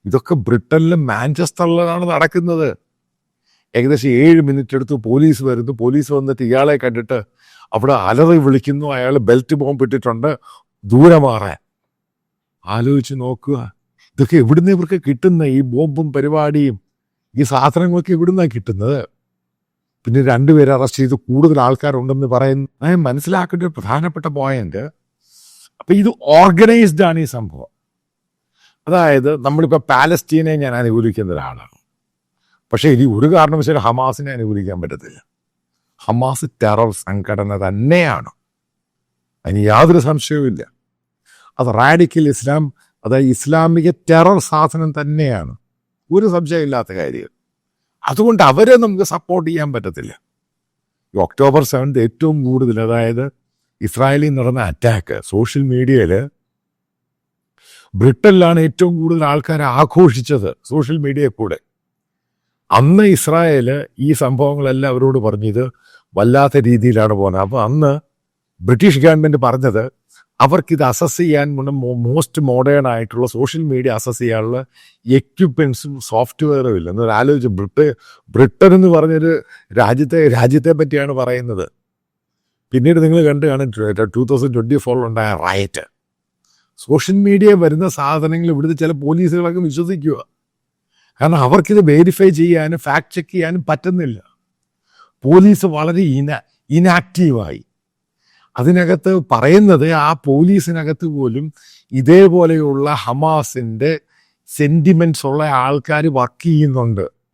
ഇതൊക്കെ ബ്രിട്ടനിലും മാഞ്ചസ്റ്ററിലാണ് നടക്കുന്നത്. ഏകദേശം 7 മിനിറ്റ് എടുത്ത് പോലീസ് വരുന്നു. പോലീസ് വന്നിട്ട് ഇയാളെ കണ്ടിട്ട് അവിടെ അലറി വിളിക്കുന്നു, അയാൾ ബെൽറ്റ് ബോംബ് ഇട്ടിട്ടുണ്ട്, ദൂരെ മാറാൻ. ആലോചിച്ച് നോക്കുക, ഇതൊക്കെ എവിടുന്ന് ഇവർക്ക് കിട്ടുന്ന ഈ ബോംബും പരിപാടിയും ഈ സാധനങ്ങളൊക്കെ എവിടുന്നാണ് കിട്ടുന്നത്? പിന്നെ 2 പേരെ അറസ്റ്റ് ചെയ്ത് കൂടുതൽ ആൾക്കാരുണ്ടെന്ന് പറയുന്നു. മനസ്സിലാക്കേണ്ട ഒരു പ്രധാനപ്പെട്ട പോയിന്റ്, അപ്പം ഇത് ഓർഗനൈസ്ഡ് ആണ് ഈ സംഭവം. അതായത് നമ്മളിപ്പോൾ പാലസ്തീനെ ഞാൻ അനുകൂലിക്കുന്ന ഒരാളാണ്, പക്ഷേ ഇനി ഒരു കാരണവശാലും ഹമാസിനെ അനുകൂലിക്കാൻ പറ്റത്തില്ല. ഹമാസ് ടെറർ സംഘടന തന്നെയാണ്, അതിന് യാതൊരു സംശയവുമില്ല. അത് റാഡിക്കൽ ഇസ്ലാം, അതായത് ഇസ്ലാമിക ടെറർ സാധനം തന്നെയാണ്, ഒരു സംശയമില്ലാത്ത കാര്യം. അതുകൊണ്ട് അവരെ നമുക്ക് സപ്പോർട്ട് ചെയ്യാൻ പറ്റത്തില്ല. ഈ ഒക്ടോബർ 7 ഏറ്റവും കൂടുതൽ, അതായത് ഇസ്രായേലിൽ നടന്ന അറ്റാക്ക് സോഷ്യൽ മീഡിയയിൽ, ബ്രിട്ടനിലാണ് ഏറ്റവും കൂടുതൽ ആൾക്കാർ ആഘോഷിച്ചത് സോഷ്യൽ മീഡിയയിൽ കൂടെ. അന്ന് ഇസ്രായേൽ ഈ സംഭവങ്ങളെല്ലാം അവരോട് പറഞ്ഞത് വല്ലാത്ത രീതിയിലാണ് പോകുന്നത്. അപ്പോൾ അന്ന് ബ്രിട്ടീഷ് ഗവൺമെൻറ് പറഞ്ഞത് അവർക്കിത് അസസ് ചെയ്യാൻ മോസ്റ്റ് മോഡേൺ ആയിട്ടുള്ള സോഷ്യൽ മീഡിയ അസസ് ചെയ്യാനുള്ള എക്യുപ്മെൻസും സോഫ്റ്റ്വെയറും ഇല്ല. എന്നൊരു ആലോചിച്ച്, ബ്രിട്ടൻ എന്ന് പറഞ്ഞൊരു രാജ്യത്തെ പറ്റിയാണ് പറയുന്നത്. പിന്നീട് നിങ്ങൾ കണ്ടു കാണും 2024 റയറ്റ്. സോഷ്യൽ മീഡിയ വരുന്ന സാധനങ്ങൾ ഇവിടുത്തെ ചില പോലീസുകളൊക്കെ വിശ്വസിക്കുക. കാരണം അവർക്കിത് വെരിഫൈ ചെയ്യാനും ഫാക്ട് ചെക്ക് ചെയ്യാനും പറ്റുന്നില്ല. പോലീസ് വളരെ ഇനാക്റ്റീവായി. അതിനകത്ത് പറയുന്നത് ആ പോലീസിനകത്ത് പോലും ഇതേപോലെയുള്ള ഹമാസിൻ്റെ സെൻറ്റിമെൻറ്റ്സ് ഉള്ള ആൾക്കാർ വർക്ക് ചെയ്യുന്നുണ്ട്.